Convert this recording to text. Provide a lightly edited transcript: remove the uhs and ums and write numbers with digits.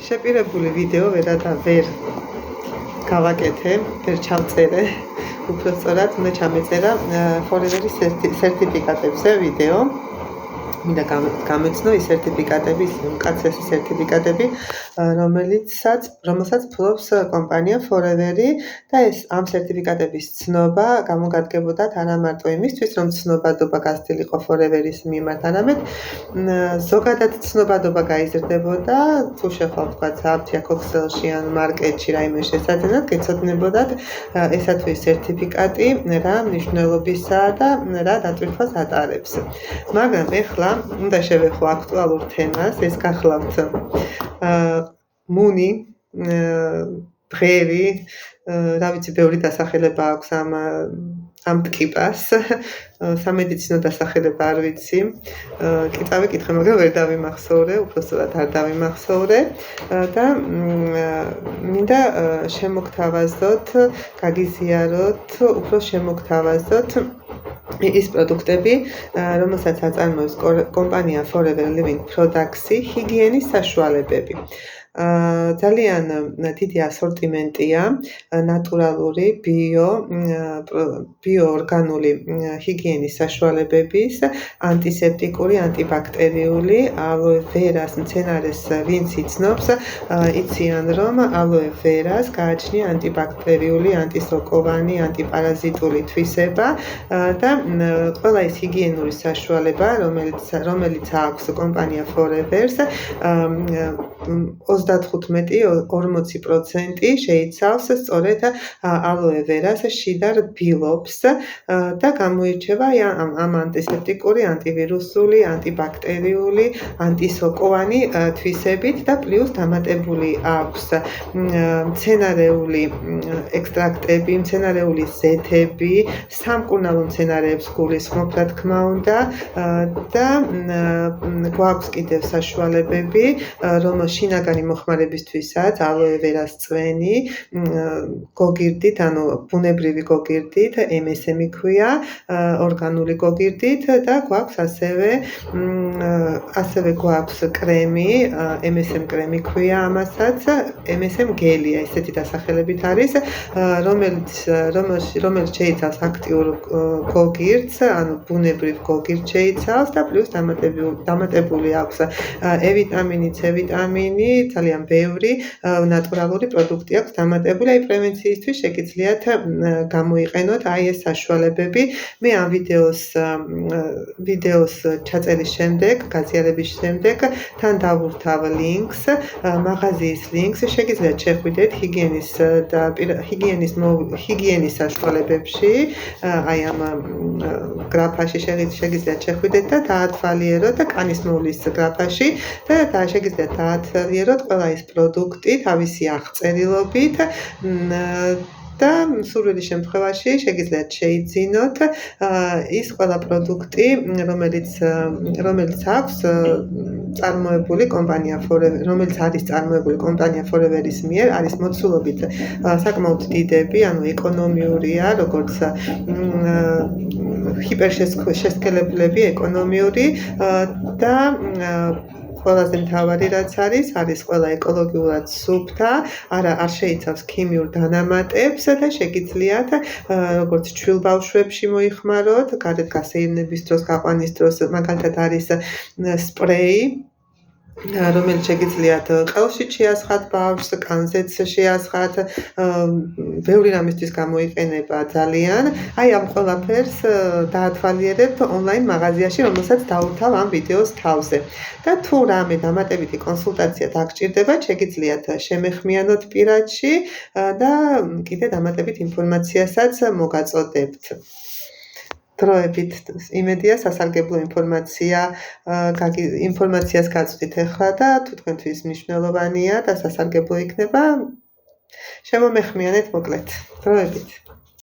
შეპირებული ვიდეო ვერ გავაკეთე, ვერ ჩავწერე, უпростоრად უნდა ჩამეწერა Forever-ის სერტიფიკატებზე ვიდეო. მინდა გამეცნო ის სერტიფიკატები, მკაცრესი სერტიფიკატები, რომელსაც ფლობს კომპანია Forever-ი და ეს ამ სერტიფიკატების ცნობა გამოგადგებოდა არა მარტო იმისთვის, რომ ცნობადობა გასცილიყო Forever-ის მიმართ, არამედ ზოგადად ცნობადობა გაიზრდებოდა, თუ შეხვალ ვთქვათ Aptia Coxel-ში ან მარკეტში რაიმე შესაძენად, გეცოდინებოდათ ესა თუ ის სერტიფიკატი რა მნიშვნელობისაა და რა დატვირთვას ატარებს. მაგრამ ეხლა უნდა შევეხო აქტუალურ თემას, ეს გახლავთ მუნი, დღერი, რა ვიცი, ბევრი დასახელება აქვს ამ ტკიპას, სამედიცინო დასახელება არ ვიცი, კი წავიკითხე, მაგრამ ვერ დავიმახსოვრე, უпростоრად არ დავიმახსოვრე და მინდა შემოგთავაზოთ, გაგიზიაროთ, უფრო შემოგთავაზოთ ის პროდუქტები, რომელსაც აწარმოებს კომპანია Forever Living Products-ი, ჰიგიენის საშუალებები. ძალიან დიდი ასორტიმენტია ნატურალური, ბიოორგანული ჰიგიენის საშუალებების, ანტისეპტიკური, ანტიბაქტერიული, ალოე ვერას მცენარეს ვინც იცნობს, იციან რომ ალოე ვერას გააჩნია ანტიბაქტერიული, ანტისოკოვანი, ანტიპარაზიტული თვისება და ყველა ის ჰიგიენური საშუალება, რომელიც აქვს კომპანია Forever-ს, 35-40% შეიცავს სწორედ ალოე ვერას შიდა რბილობს და გამოირჩევა ამ ანტისეპტიკური, ანტივირუსული, ანტიბაქტერიული, ანტისოკოვანი თვისებით და პლუს დამატებული აქვს მცენარეული ექსტრაქტები, მცენარეული ზეთები, სამკურნალო მცენარეებს გულისხმობ, რა თქმა უნდა და გვაქვს კიდევ საშუალებები, რომ შინაგანი მოხმარებისთვისაც ალოე ვერას წვენი გოგირდით, ანუ ბუნებრივი გოგირდით, MSM ქვია, ორგანული გოგირდით და გვაქვს ასევე გვაქვს კრემი, MSM კრემი ქვია ამასაც, MSM გელია, ესეთი დასახელებით არის, რომელიც შეიცავს აქტიურ გოგირდს, ანუ ბუნებრივ გოგირდს შეიცავს და პლუს დამატებული აქვს E-ვიტამინი, C-ვიტამინი, ძალიან ბევრი ნატურალური პროდუქტი აქვს დამატებული, აი პრევენციისთვის შეგიძლიათ გამოიყენოთ აი ეს საშუალებები. მე ამ ვიდეოს ჩაწერის შემდეგ, გაზიარების შემდეგ თან დავურთავ ლინკს, მაღაზიის ლინკს, შეგიძლიათ შეხვიდეთ ჰიგიენის საშუალებებში, აი ამ გრაფაში შეგიძლიათ შეხვიდეთ და დაათვალიეროთ კანის მოვლის გრაფაში და შეგიძლიათ დაათვალიეროთ ყველა ის პროდუქტი თავისი აღწერილობით და სურვილის შემთხვევაში შეგიძლიათ შეიძინოთ ის ყველა პროდუქტი, რომელიც აქვს წარმოებული კომპანია Forever, რომელიც არის წარმოებული კომპანია Forever-ის მიერ, არის მოცულობით საკმაოდ დიდები, ანუ ეკონომიურია, როგორც ჰიპერშესქელებლები ეკონომიური და ყველაზე მთავარი რაც არის ყველა ეკოლოგიურად სუფთა, არ შეიცავს ქიმიურ დანამატებს და შეგიძლიათ როგორც ჩვილბავშვებში მოიხმაროთ, გარეთ გასეირნების დროს, გაყვანის დროს, მაგალითად არის სპრეი, რომელიც შეგიძლიათ ყელში შეასხათ ბავშვს, კანზეც შეასხათ, ბევრი რამისთვის გამოიყენება ძალიან. აი ამ ყველაფერს დაათვალიერებთ ონლაინ მაღაზიაში, რომელსაც დავურთავ ამ ვიდეოს თავზე. და თუ რამე დამატებითი კონსულტაცია დაგჭირდებათ, შეგიძლიათ შემეხმიანოთ პირადში და კიდე დამატებით ინფორმაციასაც მოგაწოდებთ. დროებით იმედია სასარგებლო ინფორმაციას გაწვდით ახლა და თუ თქვენთვის მნიშვნელოვანია და სასარგებლო იქნება, შემომეხმიანეთ მოკლედ. დროებით.